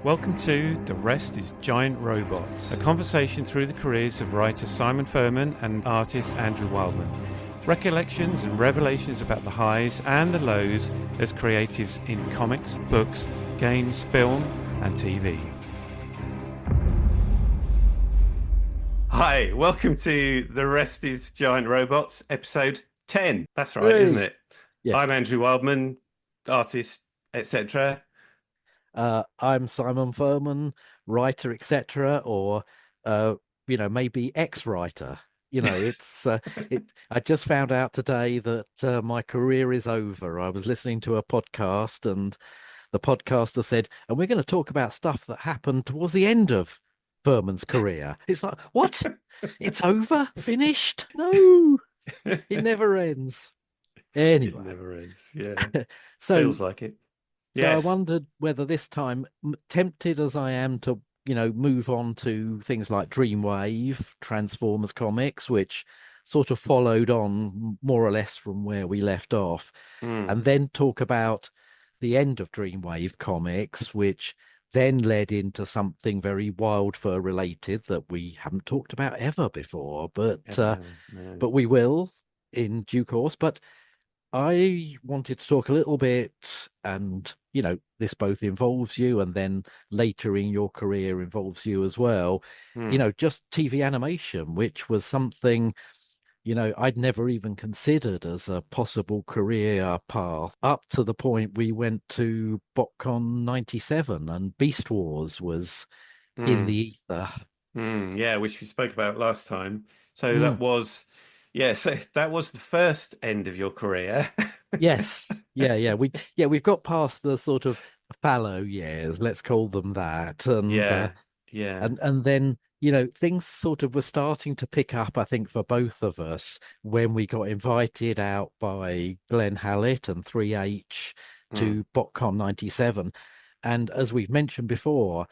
Welcome to The Rest is Giant Robots, a conversation through the careers of writer Simon Furman and artist Andrew Wildman. Recollections and revelations about the highs and the lows as creatives in comics, books, games, film and TV. Hi, welcome to The Rest is Giant Robots, episode 10. That's right, Hey. isn't it? Yeah. I'm Andrew Wildman, artist, etc. I'm Simon Furman, writer, etc., or maybe ex-writer. I just found out today that my career is over. I was listening to a podcast, and the podcaster said, "And we're going to talk about stuff that happened towards the end of Furman's career." It's like, what? It's over? Finished? No, it never ends. It Anyway, never ends. Yeah, so feels like it. So I Yes. wondered whether this time, tempted as I am to, move on to things like Dreamwave, Transformers comics, which sort of followed on more or less from where we left off, Mm. and then talk about the end of Dreamwave comics, which then led into something very Wildfur related that we haven't talked about ever before, Ever, no. but we will in due course. But I wanted to talk a little bit, and this both involves you, and then later in your career involves you as well. Mm. Just TV animation, which was something I'd never even considered as a possible career path, up to the point we went to BotCon 97 and Beast Wars was in Mm. the ether. Yeah, which we spoke about last time. So Mm. so that was the first end of your career. Yes. We've got past the sort of fallow years, let's call them that. And Yeah, yeah. and then, things sort of were starting to pick up, I think, for both of us when we got invited out by Glenn Hallett and 3H Mm. to BotCon 97. And as we've mentioned before,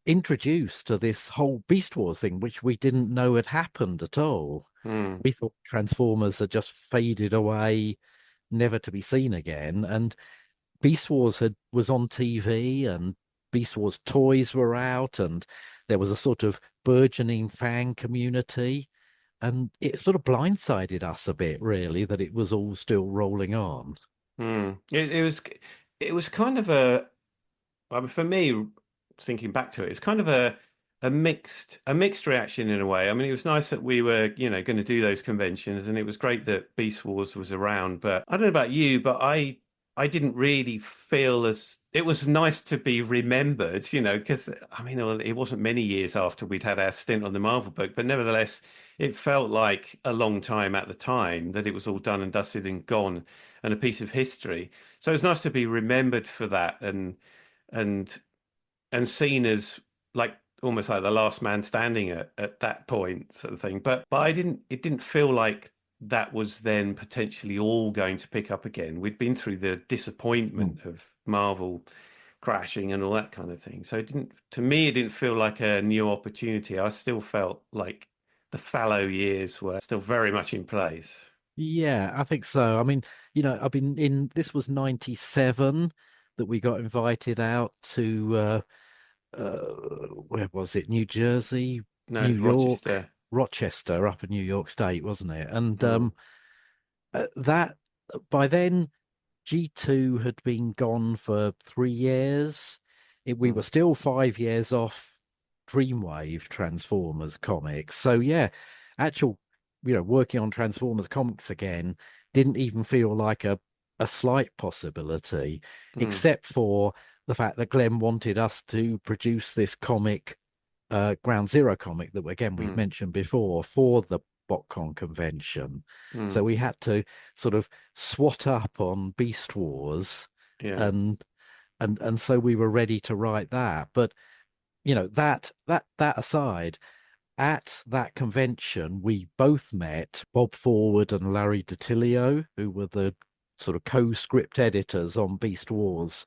introduced to this whole Beast Wars thing, which we didn't know had happened at all. Mm. We thought Transformers had just faded away, never to be seen again. And Beast Wars was on TV, and Beast Wars toys were out, and there was a sort of burgeoning fan community. And it sort of blindsided us a bit, really, that it was all still rolling on. Mm. It was kind of a, I mean, for me, thinking back to it, it's kind of a mixed reaction in a way. I mean, it was nice that we were, going to do those conventions, and it was great that Beast Wars was around. But I don't know about you, but I didn't really feel as it was nice to be remembered, because I mean, it wasn't many years after we'd had our stint on the Marvel book, but nevertheless, it felt like a long time at the time that it was all done and dusted and gone and a piece of history. So it's nice to be remembered for that and and seen as like almost like the last man standing at that point sort of thing. But it didn't feel like that was then potentially all going to pick up again. We'd been through the Mm. disappointment of Marvel crashing and all that kind of thing. So it didn't feel like a new opportunity. I still felt like the fallow years were still very much in place. Yeah, I think so. I mean, I've been in, this was 97 that we got invited out to, where was it? New Jersey, No, New it's York, Rochester. Rochester, up in New York State, wasn't it? And Mm, that by then, G2 had been gone for 3 years. We were mm, still 5 years off Dreamwave Transformers comics. So yeah, actual, working on Transformers comics again didn't even feel like a slight possibility, mm, except for the fact that Glenn wanted us to produce this comic, Ground Zero comic that again we've mm, mentioned before, for the BotCon convention. So mm. we had to sort of swat up on Beast Wars, Yeah. and and so we were ready to write that. But that aside, at that convention we both met Bob Forward and Larry DiTilio, who were the sort of co-script editors on Beast Wars.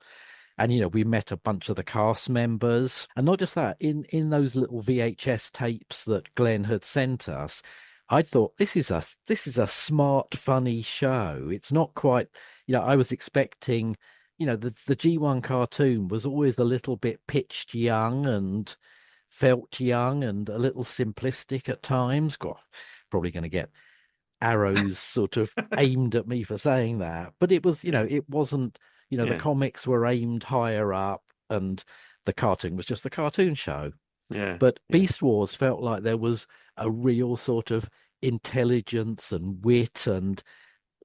And we met a bunch of the cast members, and not just that, in those little VHS tapes that Glenn had sent us, I thought this is a smart, funny show. It's not quite, I was expecting the G1 cartoon was always a little bit pitched young and felt young and a little simplistic at times. God, probably going to get arrows sort of aimed at me for saying that. But it was, it wasn't, the Yeah, comics were aimed higher up and the cartoon was just the cartoon show. yeah, But yeah. Beast Wars felt like there was a real sort of intelligence and wit and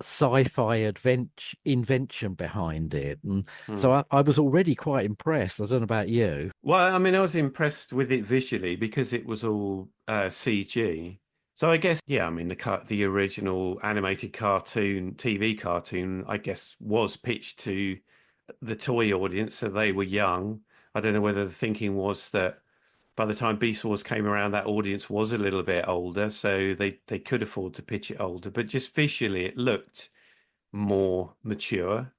sci-fi adventure invention behind it. And so Hmm. I was already quite impressed. I don't know about you. Well, I mean, I was impressed with it visually because it was all CG. So I guess, yeah, I mean, the original animated cartoon, TV cartoon, I guess, was pitched to the toy audience, so they were young. I don't know whether the thinking was that by the time Beast Wars came around, that audience was a little bit older, so they could afford to pitch it older. But just visually, it looked more mature,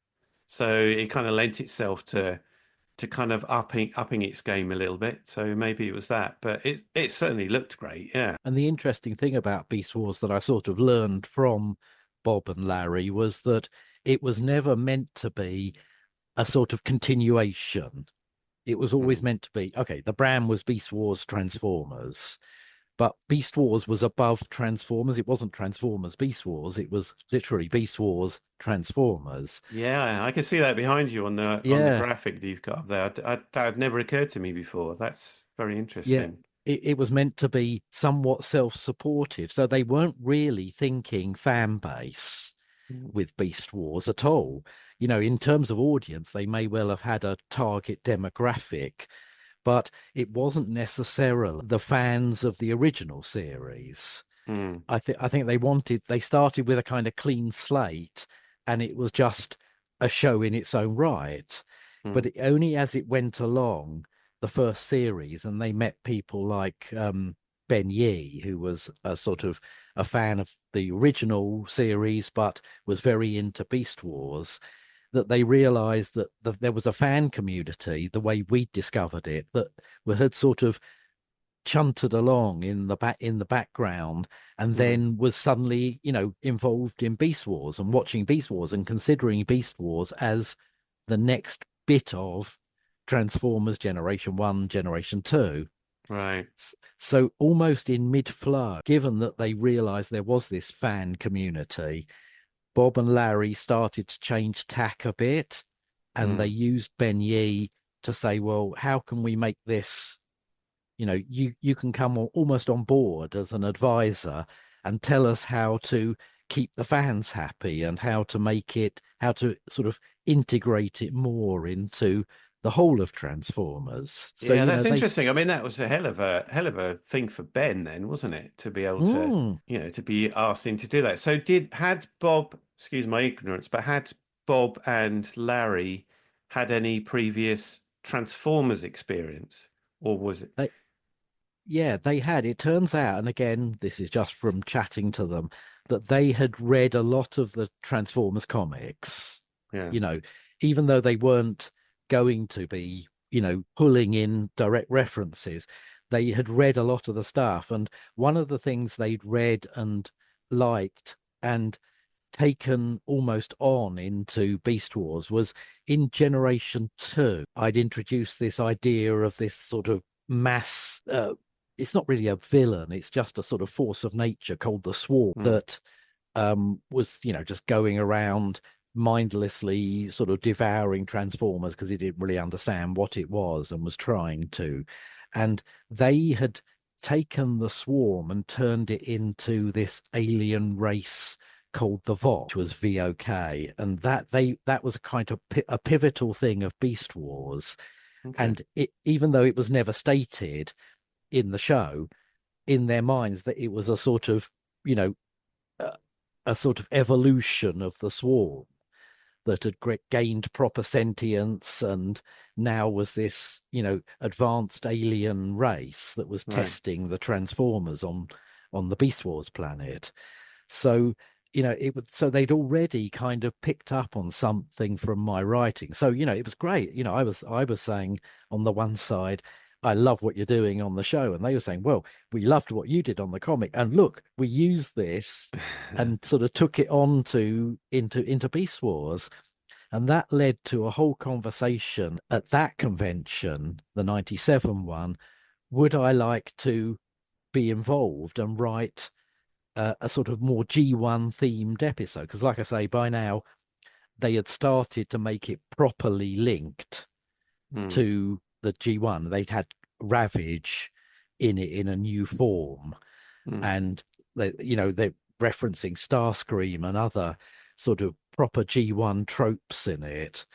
so it kind of lent itself to kind of upping its game a little bit. So maybe it was that, but it certainly looked great. Yeah. And the interesting thing about Beast Wars that I sort of learned from Bob and Larry was that it was never meant to be a sort of continuation. It was always Mm. meant to be, okay, the brand was Beast Wars Transformers, but Beast Wars was above Transformers. It wasn't Transformers Beast Wars. It was literally Beast Wars Transformers. Yeah, I can see that behind you on the Yeah, graphic that you've got up there. That had never occurred to me before. That's very yeah. interesting. It was meant to be somewhat self-supportive. So they weren't really thinking fan base Mm. with Beast Wars at all. In terms of audience, they may well have had a target demographic, but it wasn't necessarily the fans of the original series. Mm. I think they started with a kind of clean slate, and it was just a show in its own right. But Mm. only as it went along, the first series, and they met people like Ben Yee, who was a sort of a fan of the original series, but was very into Beast Wars, that they realized that there was a fan community, the way we discovered it, that had sort of chunted along in the background and Mm. then was suddenly involved in Beast Wars and watching Beast Wars and considering Beast Wars as the next bit of Transformers Generation 1 Generation 2. Right. So almost in mid-flow, given that they realized there was this fan community, Bob and Larry started to change tack a bit, and they Mm. used Ben Yee to say, well, how can we make this, you can come almost on board as an advisor and tell us how to keep the fans happy and how to sort of integrate it more into the whole of Transformers. So, Yeah, that's they, interesting. I mean, that was a hell of a thing for Ben then, wasn't it? To be able to, mm, to be asked in to do that. So had Bob, excuse my ignorance, but had Bob and Larry had any previous Transformers experience, or was it? they, yeah, they had. It turns out, and again, this is just from chatting to them, that they had read a lot of the Transformers comics, Yeah. you know, even though they weren't going to be, pulling in direct references, they had read a lot of the stuff. And one of the things they'd read and liked and taken almost on into Beast Wars was in Generation 2. I'd introduced this idea of this sort of mass. It's not really a villain, it's just a sort of force of nature called the Swarm Mm. that was, just going around mindlessly sort of devouring Transformers because he didn't really understand what it was and was trying to. And they had taken the Swarm and turned it into this alien race called the VOK, which was VOK, and that was a kind of a pivotal thing of Beast Wars. Okay. And even though it was never stated in the show, in their minds that it was a sort of you know a, a sort of evolution of the Swarm that had gained proper sentience and now was this advanced alien race that was Right. testing the Transformers on the Beast Wars planet. So so they'd already kind of picked up on something from my writing. So it was great. I was saying on the one side, I love what you're doing on the show, and they were saying, well, we loved what you did on the comic, and look, we used this and sort of took it on into Beast Wars. And that led to a whole conversation at that convention, the 97 one. Would I like to be involved and write a sort of more G1 themed episode? Because, like I say, by now they had started to make it properly linked Mm, to the G1. They'd had Ravage in it in a new form, mm, and they're referencing Starscream and other sort of proper G1 tropes in it.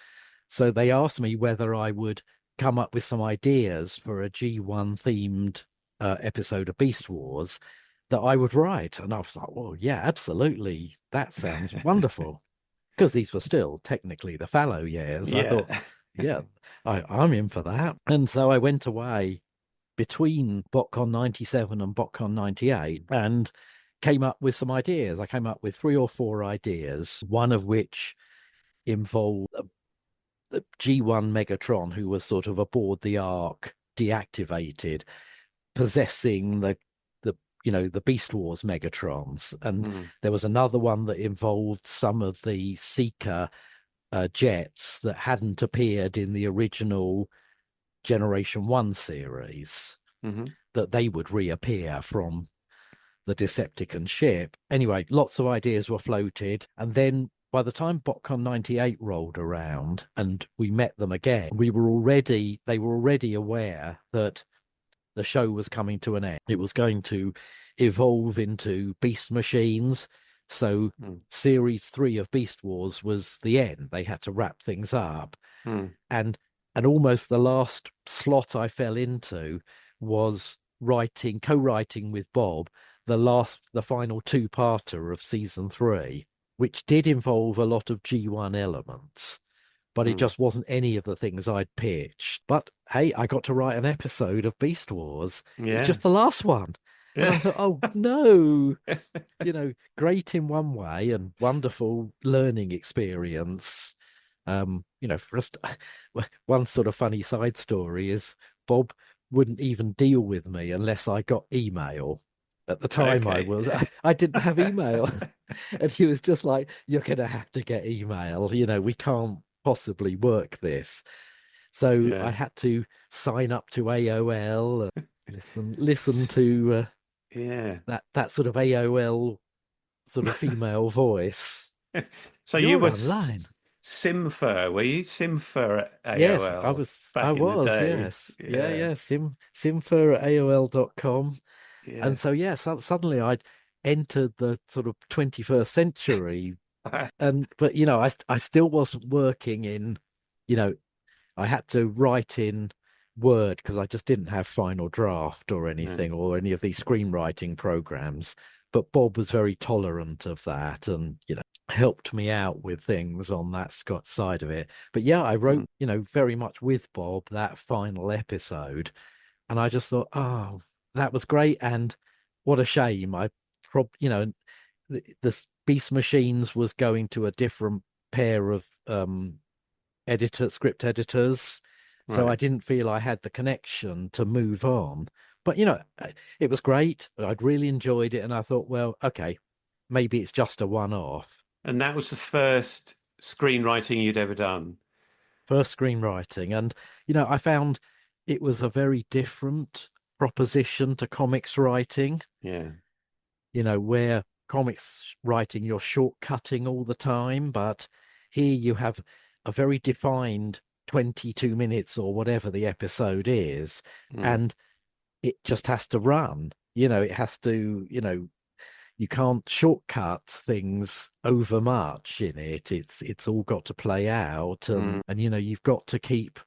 So they asked me whether I would come up with some ideas for a G1 themed episode of Beast Wars that I would write. And I was like, well, yeah, absolutely. That sounds wonderful. Because these were still technically the fallow years. I thought, yeah. yeah, I'm in for that. And so I went away between BotCon 97 and BotCon 98 and came up with some ideas. I came up with 3 or 4 ideas, one of which involved the G1 Megatron, who was sort of aboard the Ark, deactivated, possessing the Beast Wars Megatrons. And Mm, there was another one that involved some of the Seeker jets that hadn't appeared in the original Generation 1 series, hmm. that they would reappear from the Decepticon ship. Anyway, lots of ideas were floated. And then by the time BotCon 98 rolled around and we met them again, they were already aware that the show was coming to an end. It was going to evolve into Beast Machines. So Mm, series 3 of Beast Wars was the end. They had to wrap things up. mm, And almost the last slot I fell into was co-writing with Bob, the final two-parter of season 3, which did involve a lot of G1 elements, but it mm. just wasn't any of the things I'd pitched. But hey, I got to write an episode of Beast Wars. It's Yeah. just the last one. And Yeah. I thought, oh no, great in one way and wonderful learning experience. For us, one sort of funny side story is Bob wouldn't even deal with me unless I got email. At the time, Okay. I didn't have email, and he was just like, "You're gonna have to get email. We can't possibly work this." So I Yeah. had to sign up to AOL and listen to Yeah. that sort of AOL sort of female voice. So you You're were online. Simfer, were you? Simfer at Yes, AOL I back in the was, day. yes. Yeah, Yeah. yeah. Simfer at AOL.com. Yeah. And so yeah, suddenly I'd entered the sort of 21st century. But I still wasn't working in, you know, I had to write in Word because I just didn't have Final Draft or No. anything or any of these screenwriting programs. But Bob was very tolerant of that and, helped me out with things on that Scott side of it. But yeah, I wrote, Mm, very much with Bob that final episode. And I just thought, oh, that was great. And what a shame. The Beast Machines was going to a different pair of script editors. So I right. didn't feel I had the connection to move on. But it was great. I'd really enjoyed it, and I thought, well, okay, maybe it's just a one-off. And that was the first screenwriting you'd ever done. First screenwriting, and I found it was a very different proposition to comics writing. Yeah. Where comics writing you're shortcutting all the time, but here you have a very defined 22 minutes or whatever the episode is, Mm, and it just has to run. It has to, you can't shortcut things over much in it. It's all got to play out, mm. and you've got to keep,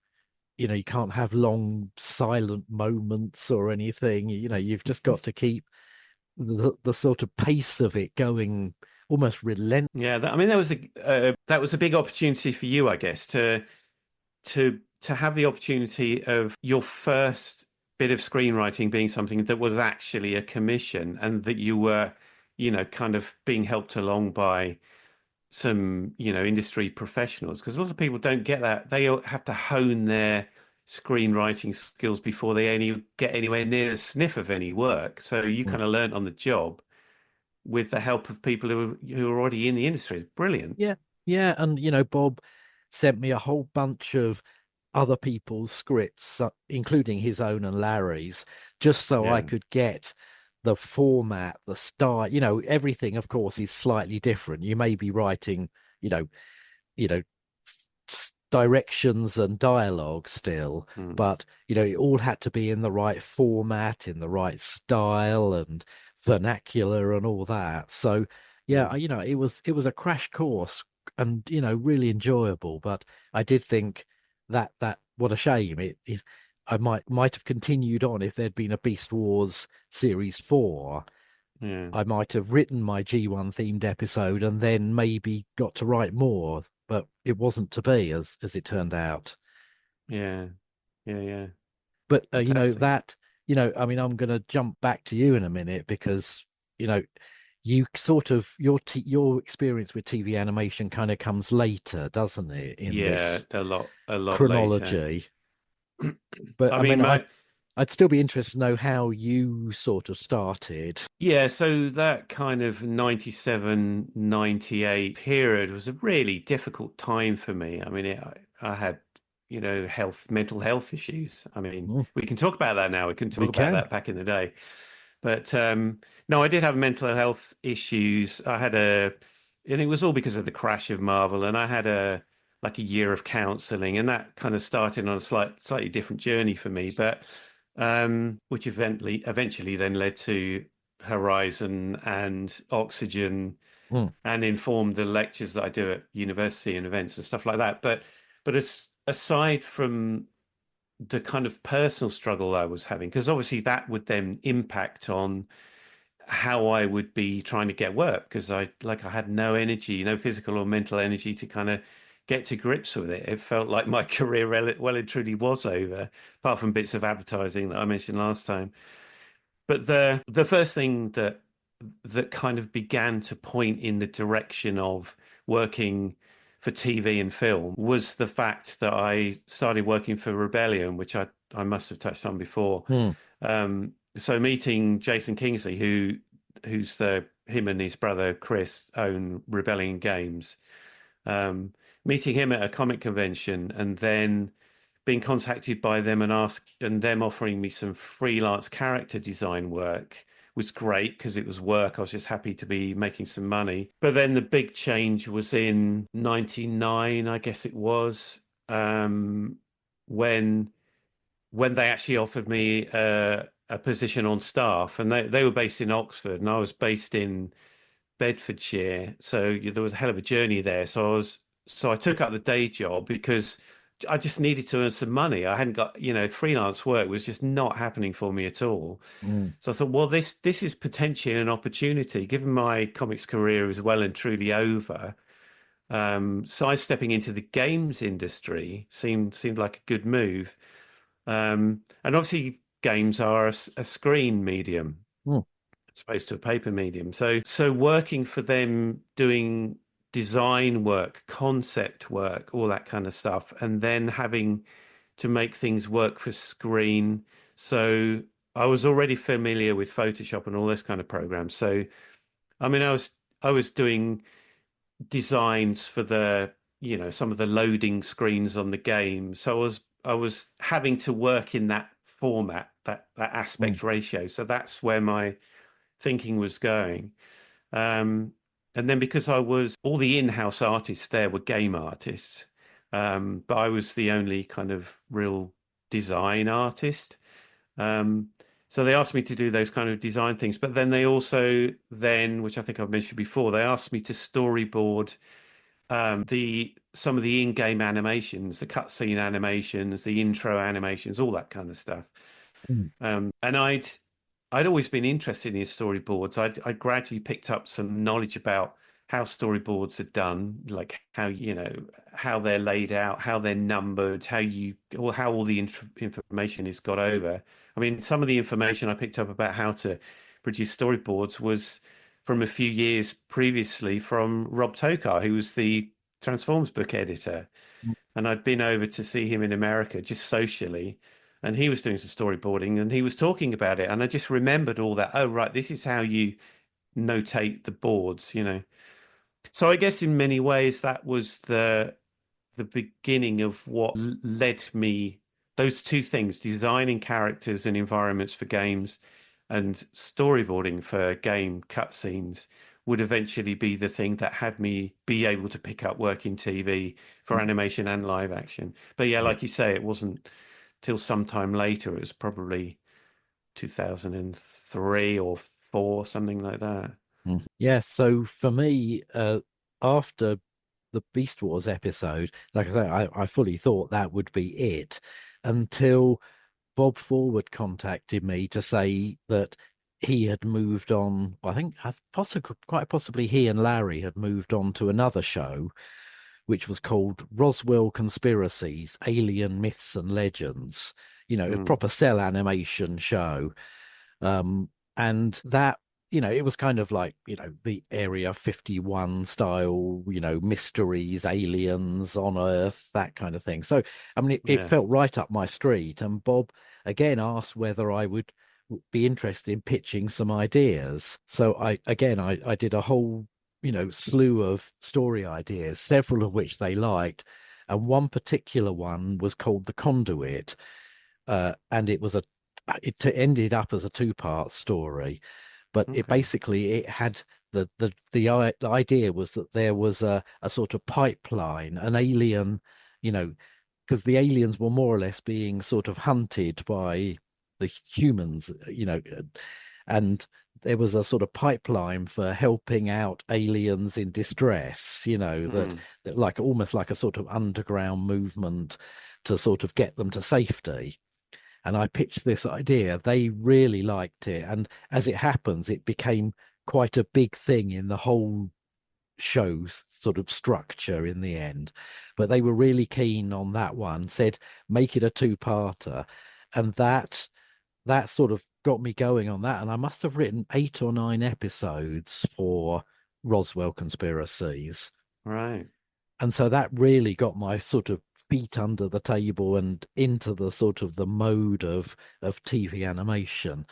you can't have long silent moments or anything. You've just got to keep the sort of pace of it going almost relentless. Yeah, I mean, that was a big opportunity for you, I guess, to have the opportunity of your first bit of screenwriting being something that was actually a commission, and that you were, kind of being helped along by some, industry professionals. Because a lot of people don't get that. They all have to hone their screenwriting skills before they any get anywhere near the sniff of any work. So you kind of learned on the job with the help of people who are already in the industry. It's brilliant. Yeah, yeah, and Bob sent me a whole bunch of other people's scripts, including his own and Larry's, just so I Yeah. could get the format, the style, everything, of course, is slightly different. You may be writing, you know, you know, directions and dialogue still, Mm. but it all had to be in the right format, in the right style and vernacular and all that. So yeah, Mm. it was a crash course and really enjoyable. But I did think that what a shame I might have continued on if there'd been a Beast Wars Series 4. Yeah. I might have written my G1 themed episode and then maybe got to write more, but it wasn't to be as it turned out. Yeah. Yeah. Yeah. But Fantastic. I mean, I'm going to jump back to you in a minute because you know you sort of your experience with TV animation kind of comes later, doesn't it, in Yeah, this a lot later. chronology? But I I mean, mean, my I'd still be interested to know how you sort of started. yeah, so that kind of 97, 98 period was a really difficult time for me. I mean, I had, mental health issues. I mean, Mm, we can talk about that now. We can we talk about can. that back in the day. But no, I did have mental health issues. And it was all because of the crash of Marvel. And I had like a year of counseling, and that kind of started on a slightly different journey for me. But which eventually then led to Horizon and Oxygen, Mm, and informed the lectures that I do at university and events and stuff like that. But aside from the kind of personal struggle I was having, because obviously that would then impact on how I would be trying to get work, because I had no energy, no physical or mental energy to kind of get to grips with it. It felt like my career well and truly was over, apart from bits of advertising that I mentioned last time. But the first thing that kind of began to point in the direction of working for TV and film was the fact that I started working for Rebellion, which I must have touched on before. mm, So meeting Jason Kingsley, who's the him and his brother Chris own Rebellion Games, um, meeting him at a comic convention, and then being contacted by them and them offering me some freelance character design work was great because it was work. I was just happy to be making some money. But then the big change was in 99, I guess it was, when they actually offered me a position on staff, and they were based in Oxford and I was based in Bedfordshire. So there was a hell of a journey there. So I took up the day job because I just needed to earn some money. I hadn't got, freelance work was just not happening for me at all. mm, So I thought, well, this is potentially an opportunity, given my comics career is well and truly over. Sidestepping into the games industry seemed like a good move. And obviously, games are a screen medium mm, as opposed to a paper medium. So working for them, doing design work, concept work, all that kind of stuff, and then having to make things work for screen. So I was already familiar with Photoshop and all this kind of programs. So I mean, I was doing designs for some of the loading screens on the game. So I was having to work in that format, that mm, aspect ratio. So that's where my thinking was going. Um, and then because all the in-house artists there were game artists, but I was the only kind of real design artist. Um, so they asked me to do those kind of design things, but then they also which I think I've mentioned before, they asked me to storyboard the some of the in-game animations, the cutscene animations, the intro animations, all that kind of stuff. mm, And I'd always been interested in storyboards. I gradually picked up some knowledge about how storyboards are done, like how they're laid out, how they're numbered, how all the information is got over. I mean, some of the information I picked up about how to produce storyboards was from a few years previously from Rob Tokar, who was the Transforms book editor. mm, And I'd been over to see him in America just socially, and he was doing some storyboarding and he was talking about it. And I just remembered all that. Oh, right, this is how you notate the boards. So I guess in many ways that was the beginning of what led me, those two things, designing characters and environments for games and storyboarding for game cutscenes, would eventually be the thing that had me be able to pick up work in TV for animation and live action. But yeah, Yeah. like you say, it wasn't till sometime later. It was probably 2003 or four, something like that. Mhm. Yeah, so for me, after the Beast Wars episode, like I say, I fully thought that would be it until Bob Forward contacted me to say that he had moved on. I think quite possibly he and Larry had moved on to another show, which was called Roswell Conspiracies, Alien Myths and Legends. A Mm, proper cell animation show. Um, and that, it was kind of like, the Area 51 style, mysteries, aliens on Earth, that kind of thing. So, I mean, it yeah. felt right up my street. And Bob again asked whether I would be interested in pitching some ideas. So I did a whole, slew of story ideas, several of which they liked. And one particular one was called The Conduit. And it ended up as a two-part story, but Okay. it had the idea was that there was a sort of pipeline, an alien, you know, because the aliens were more or less being sort of hunted by the humans, and there was a sort of pipeline for helping out aliens in distress, Mm, that like almost like a sort of underground movement to sort of get them to safety. And I pitched this idea. They really liked it. And as it happens, it became quite a big thing in the whole show's sort of structure in the end. But they were really keen on that one, said, make it a two-parter. And that sort of got me going on that. And I must have written 8 or 9 episodes for Roswell Conspiracies. right. And so that really got my sort of feet under the table and into the sort of the mode of TV animation.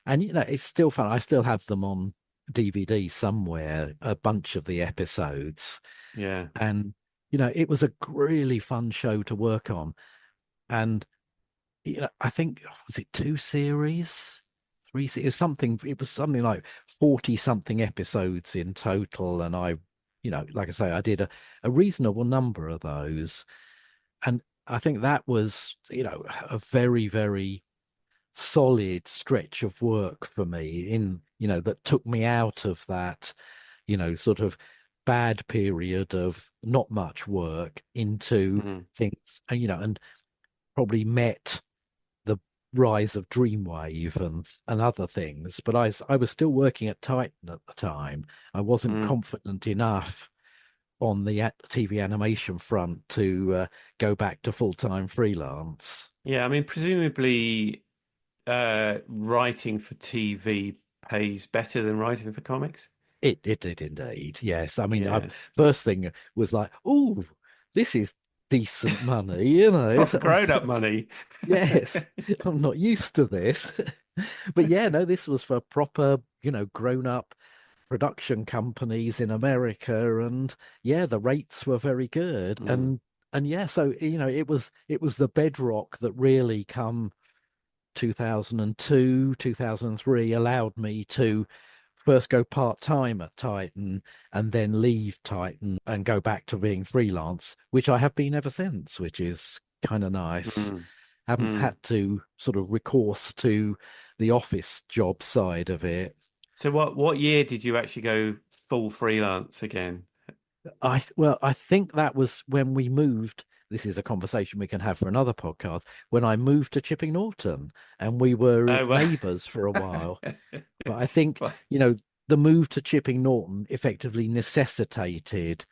And it's still fun. I still have them on DVD somewhere, a bunch of the episodes. Yeah. And it was a really fun show to work on. And I think, was it 2 series? 3 series, it was something like 40 something episodes in total. And like I say, I did a reasonable number of those. And I think that was, a very, very solid stretch of work for me that took me out of that, sort of bad period of not much work into Mm, things, and probably met the rise of Dreamwave and other things. But I was still working at Titan at the time. I wasn't mm. confident enough on the TV animation front to go back to full-time freelance. Yeah, I mean, presumably, writing for TV pays better than writing for comics. It did indeed. Yes. I mean, Yes. first thing was like, oh, this is decent money, Proper So grown-up money. yes, I'm not used to this. But yeah, no, this was for proper, grown-up production companies in America, and yeah, the rates were very good. Mm, And yeah, so it was the bedrock that really come 2002, 2003 allowed me to first go part-time at Titan and then leave Titan and go back to being freelance, which I have been ever since, which is kind of nice. mm, Haven't mm. had to sort of recourse to the office job side of it. So what year did you actually go full freelance again? I think that was when we moved. This is a conversation we can have for another podcast. When I moved to Chipping Norton and we were Oh, neighbours for a while. But I think, well, the move to Chipping Norton effectively necessitated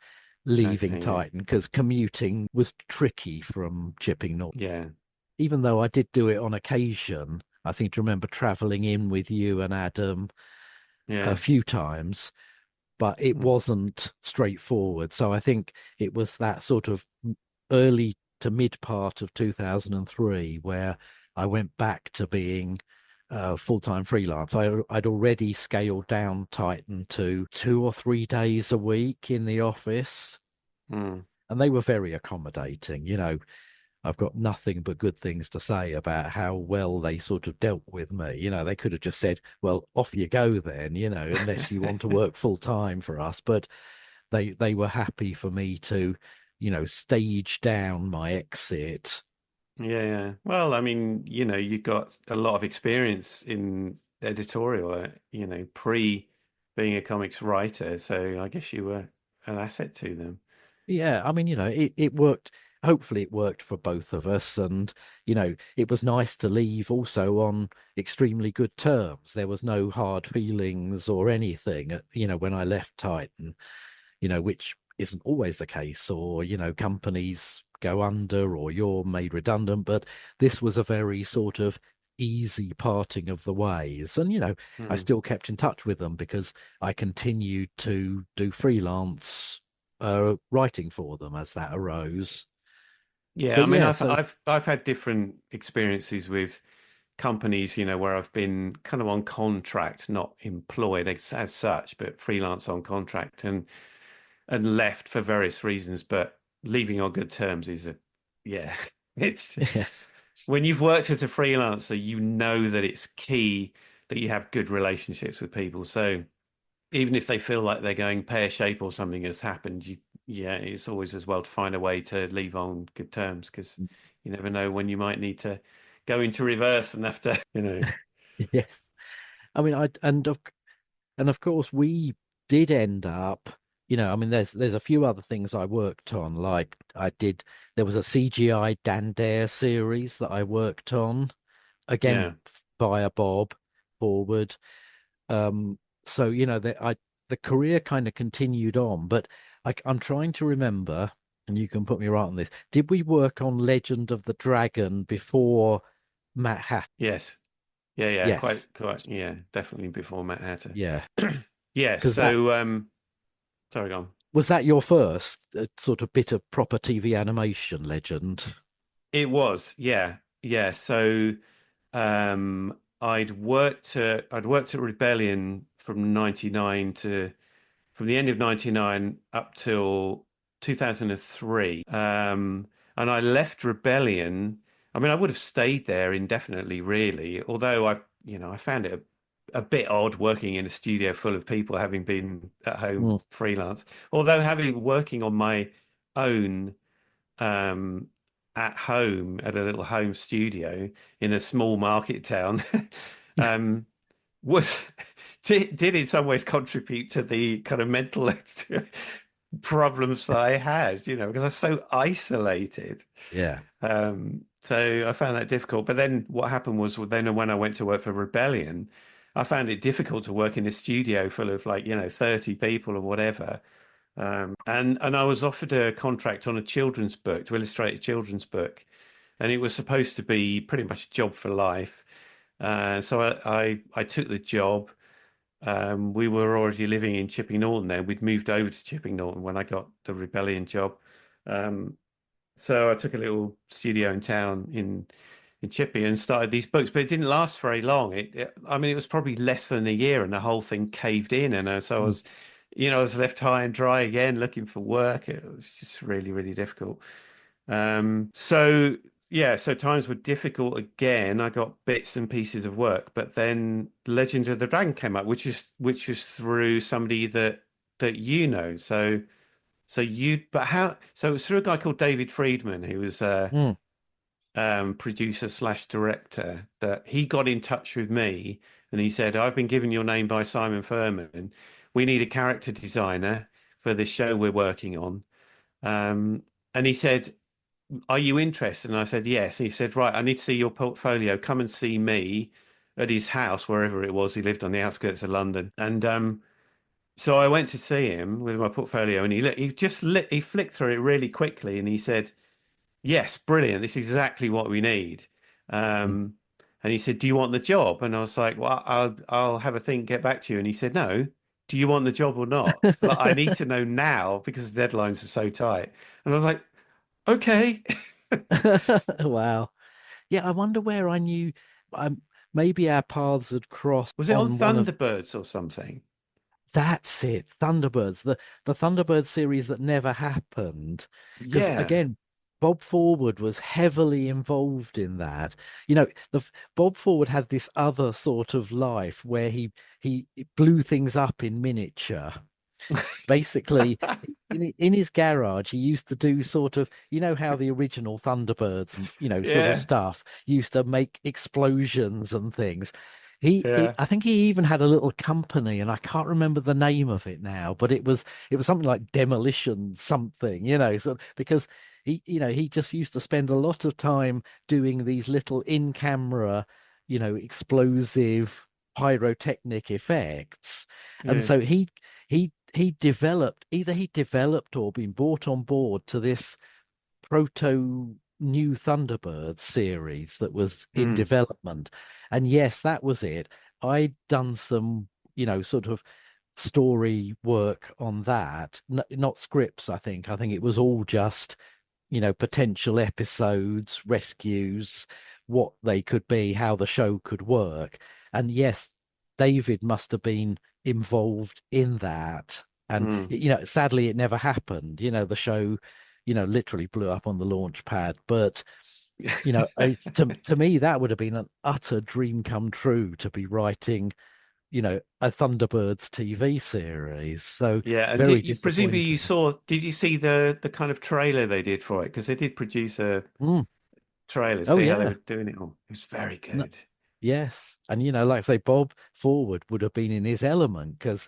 leaving okay, yeah, Titan because commuting was tricky from Chipping Norton. yeah, Even though I did do it on occasion, I seem to remember traveling in with you and Adam a yeah. few times, but it Mm, wasn't straightforward. So I think it was that sort of early to mid part of 2003 where I went back to being full-time freelance. I'd already scaled down Titan to 2 or 3 days a week in the office. mm. and they were very accommodating. I've got nothing but good things to say about how well they sort of dealt with me. They could have just said, well, off you go then, unless you want to work full time for us. But they were happy for me to, stage down my exit. Yeah, yeah. Well, I mean, you got a lot of experience in editorial, pre being a comics writer, so I guess you were an asset to them. Yeah, I mean, it worked. Hopefully, it worked for both of us. And, it was nice to leave also on extremely good terms. There was no hard feelings or anything, when I left Titan, which isn't always the case, or, companies go under or you're made redundant. But this was a very sort of easy parting of the ways. And, I Hmm. still kept in touch with them because I continued to do freelance writing for them as that arose. Yeah, I But mean, yeah, I've had different experiences with companies, where I've been kind of on contract, not employed as such, but freelance on contract, and left for various reasons. But leaving on good terms is yeah, it's yeah, when you've worked as a freelancer, you know that it's key that you have good relationships with people. So even if they feel like they're going pear shape or something has happened, yeah, it's always as well to find a way to leave on good terms because you never know when you might need to go into reverse and have to, yes. I mean, and of course we did end up. I mean, there's a few other things I worked on. Like there was a CGI Dan Dare series that I worked on again Yeah. via Bob Forward. Um, so the career kind of continued on, but I'm trying to remember, and you can put me right on this. Did we work on Legend of the Dragon before Matt Hatter? Yes. Yeah, yeah, Yes, quite, yeah, definitely before Matt Hatter. yeah, Yeah, because that so sorry, go on. was that your first sort of bit of proper TV animation, Legend? It was, yeah, yeah. So I'd worked at Rebellion from 99 to from the end of 99 up till 2003. And I left Rebellion. I mean, I would have stayed there indefinitely, really, although I found it a bit odd working in a studio full of people, having been at home Mm. freelance. Although having working on my own um, at home at a little home studio in a small market town um, was did in some ways contribute to the kind of mental problems that I had, because I was so isolated. Yeah. So I found that difficult. But then what happened was then when I went to work for Rebellion, I found it difficult to work in a studio full of 30 people or whatever. And I was offered a contract on a children's book to illustrate a children's book, and it was supposed to be pretty much a job for life. So I took the job. We were already living in Chipping Norton then. We'd moved over to Chipping Norton when I got the Rebellion job. Um, so I took a little studio in town in Chipping and started these books, but it didn't last very long. I mean, it was probably less than a year, and the whole thing caved in, and so Mm. I was left high and dry again, looking for work. It was just really, really difficult. So yeah, so times were difficult again. I got bits and pieces of work, but then Legend of the Dragon came up, which is through somebody that you know. But how? So it was through a guy called David Friedman, who was Mm. producer slash director, that he got in touch with me and he said, I've been given your name by Simon Furman. We need a character designer for this show we're working on. Um, and he said, are you interested? And I said, yes. And he said, right, I need to see your portfolio. Come and see me at his house, wherever it was. He lived on the outskirts of London. And so I went to see him with my portfolio and he flicked through it really quickly and he said, yes, brilliant. This is exactly what we need. Mm. Um, and he said, do you want the job? And I was like, well, I'll have a think, get back to you. And he said, no, do you want the job or not? Like, I need to know now because the deadlines are so tight. And I was like, okay. Wow. Yeah, I wonder where I knew. Maybe our paths had crossed Was it on on one of. Thunderbirds or something? That's it. Thunderbirds, the Thunderbird series that never happened. Because Yeah. again, Bob Forward was heavily involved in that. You know, Bob Forward had this other sort of life where he blew things up in miniature. Basically, in his garage, he used to do sort of, you know, how the original Thunderbirds, sort of Yeah. stuff used to make explosions and things. Yeah. I think he even had a little company, and I can't remember the name of it now, but it was something like Demolition something, so because he just used to spend a lot of time doing these little in-camera, explosive pyrotechnic effects, and Yeah. so he developed or been brought on board to this proto new Thunderbird series that was in Mm. development. And yes, that was it. I'd done some, sort of story work on that, not scripts, I think. I think it was all just, potential episodes, rescues, what they could be, how the show could work. And yes, David must have been involved in that. And, Mm. sadly, it never happened. The show, literally blew up on the launch pad. But, to me, that would have been an utter dream come true to be writing, a Thunderbirds TV series. So Yeah, and very presumably you disappointing. saw, did you see the kind of trailer they did for it? Because they did produce a Mm. trailer, Oh, see how they were yeah. doing it all. It was very No, good. yes. And, like I say, Bob Forward would have been in his element because,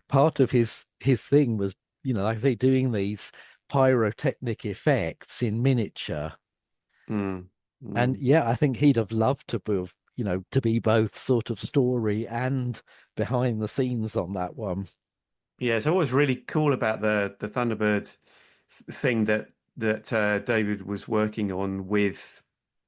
part of his thing was, like I say, doing these pyrotechnic effects in miniature. Mm. And Mm. yeah, I think he'd have loved to be, to be both sort of story and behind the scenes on that one. Yeah, it's always really cool about the Thunderbirds thing that David was working on with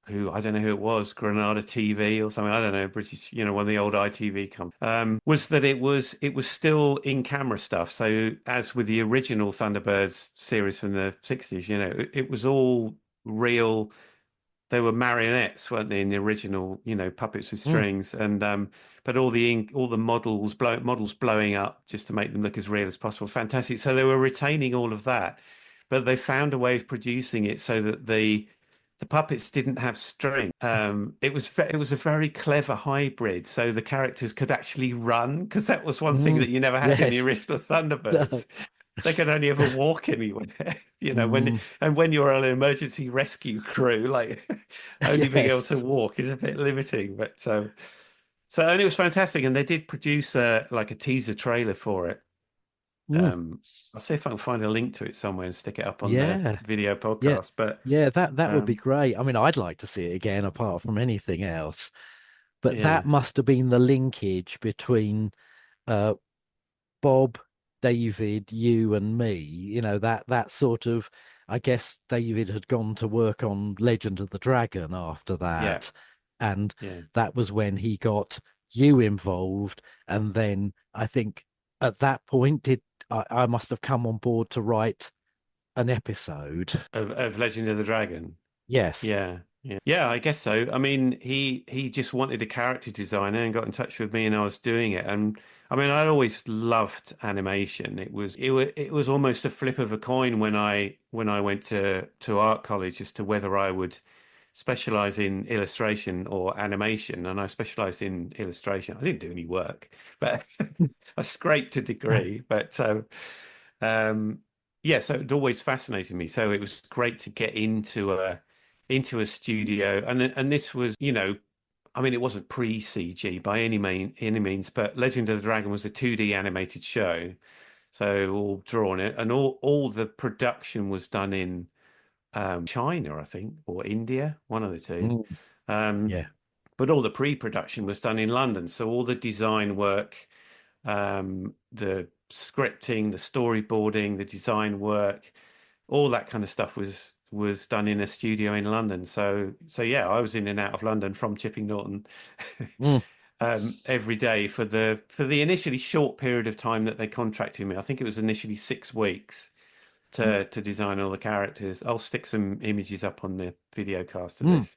who I don't know who it was, Granada TV or something. I don't know, British, one of the old ITV companies. Was that it was still in camera stuff. So as with the original Thunderbirds series from the 60s, it was all real. They were marionettes, weren't they, in the original, puppets with Mm, strings, and but all the models blowing up just to make them look as real as possible. Fantastic. So they were retaining all of that, but they found a way of producing it so that the puppets didn't have string. It was a very clever hybrid, so the characters could actually run because that was one thing mm, that you never had in the yes. original No. Thunderbirds. They could only ever walk anywhere, Mm, when you're an emergency rescue crew, like only being able to yes. walk is a bit limiting. But and it was fantastic, and they did produce like a teaser trailer for it. Mm, Um, I'll see if I can find a link to it somewhere and stick it up on the yeah. video Yeah. podcast. But Yeah, that would be um, great. I mean, I'd like to see it again apart from anything else. But yeah, that must have been the linkage between uh Bob, David, you and me. That sort of, I guess David had gone to work on Legend of the Dragon after yeah, that. And yeah. that was when he got you involved. And then I think at that point did I must have come on board to write an episode. Of Legend of the Dragon. Yes. Yeah, yeah, yeah. I guess so. I mean, he just wanted a character designer and got in touch with me, and I was doing it. And I mean, I always loved animation. It was almost a flip of a coin when I went to art college as to whether I would specialize in illustration or animation, and I specialized in illustration. I didn't do any work, but I scraped a degree. But um, yeah, so it always fascinated me. So it was great to get into a studio, and this was, I mean, it wasn't pre-CG by any means, but Legend of the Dragon was a 2D animated show, so all drawn it, and all the production was done in China, I think, or India, one of the two. Mm, Um, yeah. but all the pre-production was done in London, so all the design work, the scripting, the storyboarding, the design work, all that kind of stuff was done in a studio in London. So yeah, I was in and out of London from Chipping Norton Mm, every day for the initially short period of time that they contracted me. I think it was initially 6 weeks to design all the characters. I'll stick some images up on the video cast of mm, this.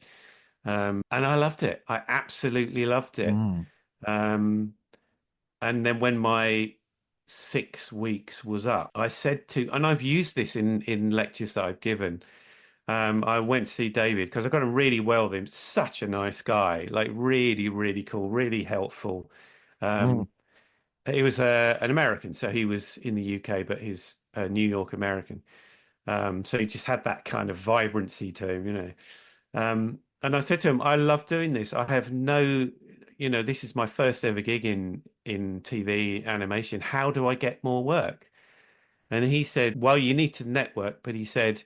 And I loved it. I absolutely loved it. mm, Um, And then when my 6 weeks was up, I said to, and I've used this in lectures that I've given. I went to see David because I got on really well with him. Such a nice guy, like really, really cool, really helpful. Mm. Um, he was an American, so he was in the UK, but he's a New York American. So he just had that kind of vibrancy to him, you know. And I said to him, I love doing this. I have no, you know, this is my first ever gig in TV animation. How do I get more work? And he said, well, you need to network, but he said,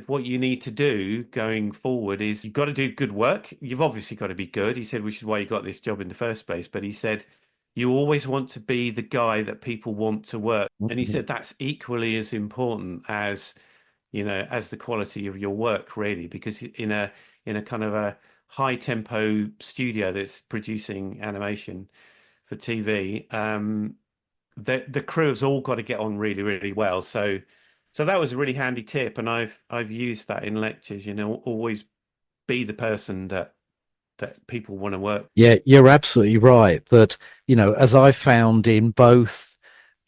what you need to do going forward is you've got to do good work. You've obviously got to be good. He said, which is why you got this job in the first place. But he said, you always want to be the guy that people want to work. And he Mm. said, that's equally as important as, you know, as the quality of your work, really, because in a kind of a high tempo studio that's producing animation for TV, the crew has all got to get on really, really well. So that was a really handy tip, and I've used that in lectures. You know, always be the person that people want to work. Yeah, you're absolutely right that, as I found in both,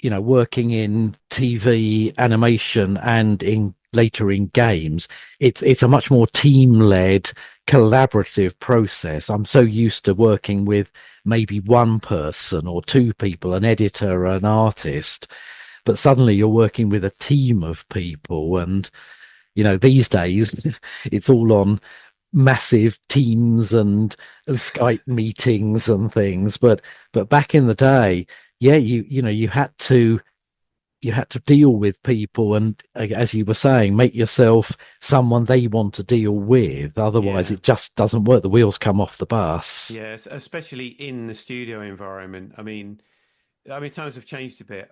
working in TV animation and in later in games, it's a much more team-led, collaborative process. I'm so used to working with maybe one person or two people, an editor, an artist, but suddenly you're working with a team of people. And, these days it's all on massive teams and Skype meetings and things. But back in the day, yeah, you had to deal with people, and as you were saying, make yourself someone they want to deal with. Otherwise, Yeah. it just doesn't work. The wheels come off the bus. Yes, especially in the studio environment. I mean, times have changed a bit.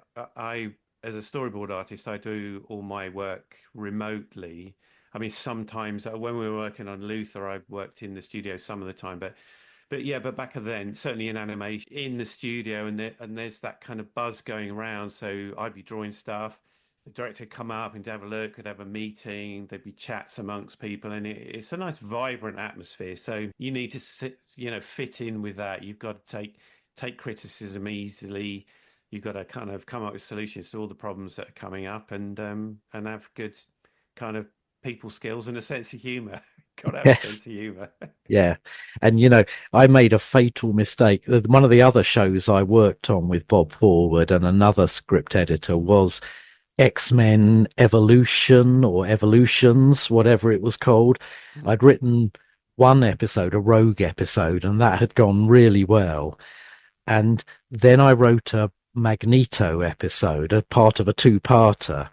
As a storyboard artist, I do all my work remotely. I mean, sometimes when we were working on Luther, I worked in the studio some of the time, but yeah, but back then, certainly in animation, in the studio, and there's that kind of buzz going around. So I'd be drawing stuff. The director would come up and have a look, could have a meeting. There'd be chats amongst people, and it's a nice, vibrant atmosphere. So you need to fit in with that. You've got to take criticism easily. You've got to kind of come up with solutions to all the problems that are coming up, and have good kind of people skills and a sense of humor. Got to have a Yes. sense of humor. Yeah. And, I made a fatal mistake. One of the other shows I worked on with Bob Forward and another script editor was X-Men Evolution or Evolutions, whatever it was called. I'd written one episode, a rogue episode, and that had gone really well. And then I wrote a Magneto episode, a part of a two-parter.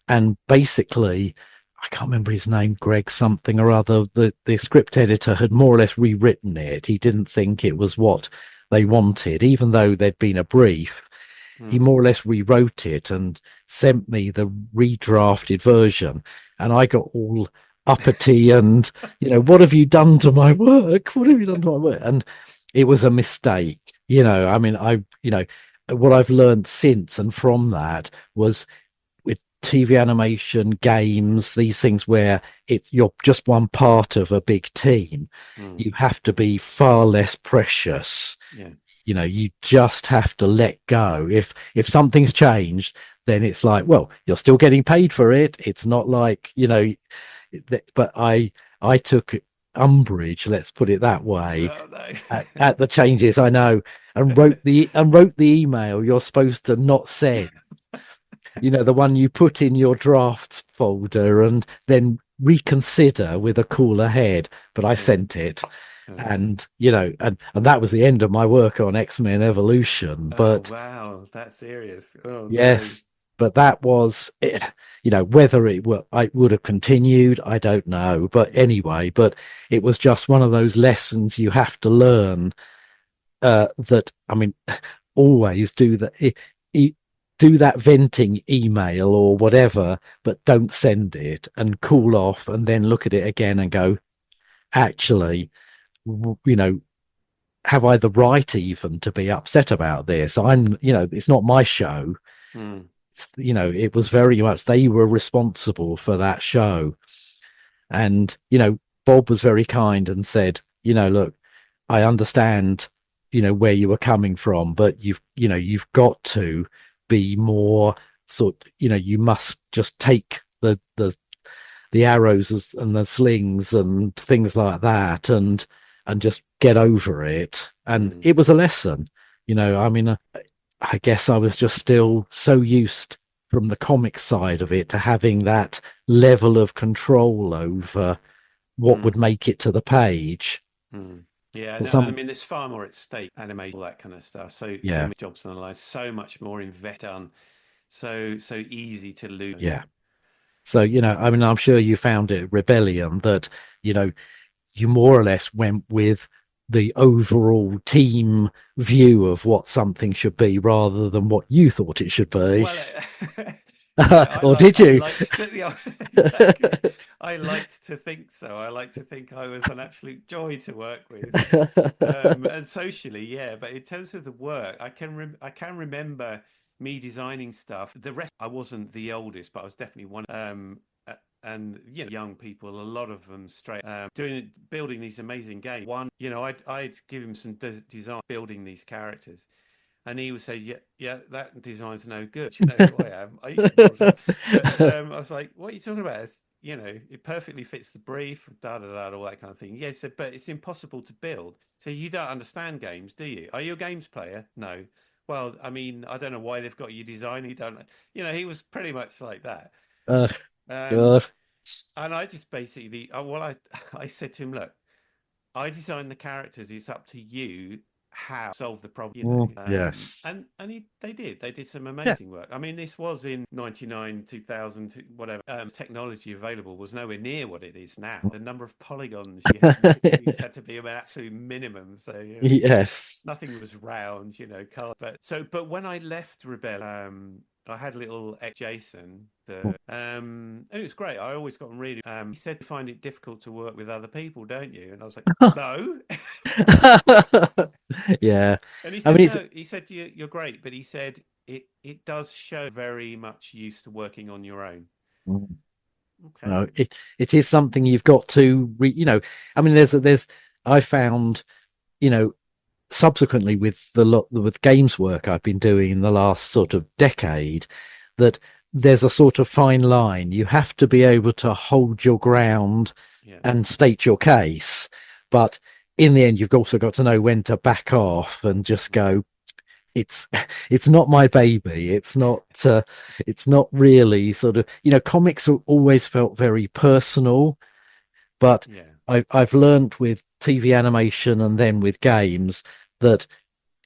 And basically, I can't remember his name, Greg something or other. The script editor had more or less rewritten it. He didn't think it was what they wanted, even though there'd been a brief. He Hmm. more or less rewrote it and sent me the redrafted version. And I got all uppity and, what have you done to my work? What have you done to my work? And it was a mistake. I mean, what I've learned since and from that was with TV animation, games, these things where you're just one part of a big team, Hmm. you have to be far less precious. Yeah. You just have to let go. If something's changed, then it's like, well, you're still getting paid for it. It's not like, but I took umbrage, let's put it that way, Oh no. at the changes, I know, and wrote the email you're supposed to not send, the one you put in your drafts folder and then reconsider with a cooler head. But I Yeah. sent it, Oh. and and that was the end of my work on X-Men Evolution. Oh But wow, that's serious. Oh no. yes, but that was it. Whether I would have continued, I don't know. But anyway, but it was just one of those lessons you have to learn. That, I mean, always do that. Do that venting email or whatever, but don't send it, and cool off, and then look at it again and go, actually, you know, have I the right even to be upset about this? It's not my show. Hmm. It was very much they were responsible for that show. And, Bob was very kind and said, look, I understand where you were coming from, but you've got to be more you must just take the arrows and the slings and things like that, and just get over it. And Mm, it was a lesson. I mean, I guess I was just still so used from the comic side of it to having that level of control over what would mm, make it to the page. mm. Yeah, But no, and I some, mean, there's far more at stake, animation, all that kind of stuff. So yeah, many jobs on the line, so much more invest done, so easy to lose. yeah. So, I mean, I'm sure you found it Rebellion that, you know, you more or less went with the overall team view of what something should be rather than what you thought it should be. Well, yeah, Or did I you? liked to, yeah, exactly. I liked to think so. I like to think I was an absolute joy to work with, and socially, yeah. But in terms of the work, I can remember me designing stuff. The rest, I wasn't the oldest, but I was definitely one. And young people, a lot of them straight building these amazing games. One, I'd give him some design building these characters. And he would say, "Yeah, yeah, that design's no good." You know who I am. I used to build it, but I was like, "What are you talking about? It perfectly fits the brief, da da da, all that kind of thing." Yeah, so, but it's impossible to build. So you don't understand games, do you? Are you a games player? No. Well, I mean, I don't know why they've got you design. You don't. He was pretty much like that. uh, Um, God. and I just basically, I said to him, "Look, I designed the characters. It's up to you how to solve the problem." Yes. They did some Yeah. amazing work. I mean, this was in 99, 2000, whatever. Technology available was nowhere near what it is now. The number of polygons you had to use had to be an absolute minimum. So Yes. nothing was round, color. But when I left Rebel, I had a little ex Jason, and it was great. I always got on really. He said you find it difficult to work with other people, don't you? And I was like, no. Yeah. And he I said, mean, it's no. He said, you're great, but he said it does show very much used to working on your own. Okay. no, it is something you've got to I mean, I found, you know, subsequently with the lot with games work I've been doing in the last sort of decade, that there's a sort of fine line. You have to be able to hold your ground Yeah. and state your case, but in the end, you've also got to know when to back off and just Mm. go. It's it's not my baby. It's not really sort of, comics always felt very personal, but Yeah. I've learned with TV animation and then with games that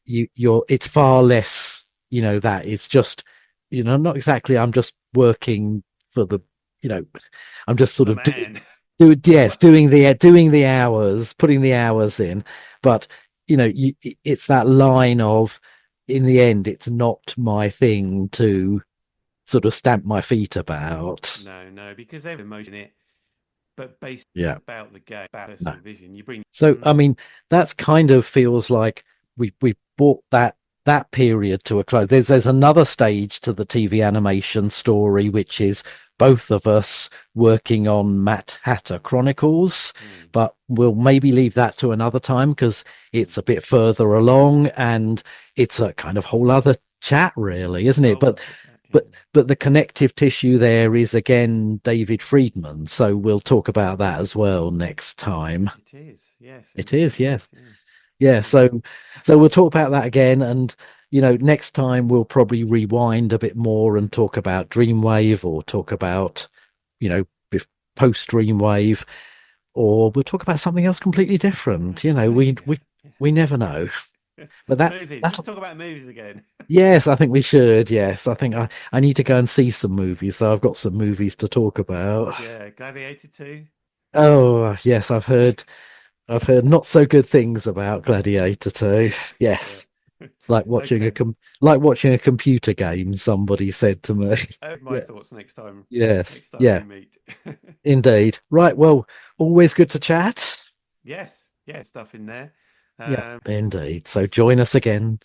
it's far less, that it's just, not exactly I'm just working for you know I'm just sort The of man. yes, Well, doing the hours, putting the hours in, but it's that line of, in the end, it's not my thing to sort of stamp my feet about. no, no, because they have emotion in it, but basically it's Yeah. about the game, about No. personal vision. You bring. So, I Mm, mean, that's kind of feels like we brought that period to a close. There's another stage to the TV animation story, which is both of us working on Matt Hatter Chronicles, mm, but we'll maybe leave that to another time because mm. it's a bit further along and it's a kind of whole other chat, really, isn't it? Whole But other chat. Yeah. but but the connective tissue there is again David Friedman, so we'll talk about that as well next time. It is. Yes, It indeed is, it is. yes. Yeah. Yeah, Mm. so we'll talk about that again, and next time we'll probably rewind a bit more and talk about Dreamwave, or talk about, you know, post Dreamwave, or we'll talk about something else completely different. Completely different. We never know. Yeah. But that Movies. that Let's talk about movies again. yes, I think we should. Yes, I think I need to go and see some movies, so I've got some movies to talk about. Yeah, Gladiator 2. Oh, yes, I've heard not so good things about Gladiator 2. Yeah. Yes. Like watching Okay. like watching a computer game, somebody said to me. My Yeah. thoughts next time. Yes. Next time we Yeah, meet. indeed. Right. Well, always good to chat. Yes. Yeah. Stuff in there. Yeah, indeed. So join us again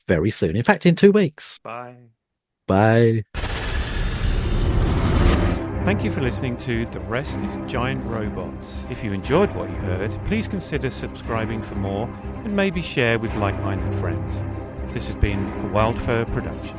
very soon. In fact, in 2 weeks. Bye. Bye. Thank you for listening to The Rest is Giant Robots. If you enjoyed what you heard, please consider subscribing for more and maybe share with like-minded friends. This has been a Wildfur production.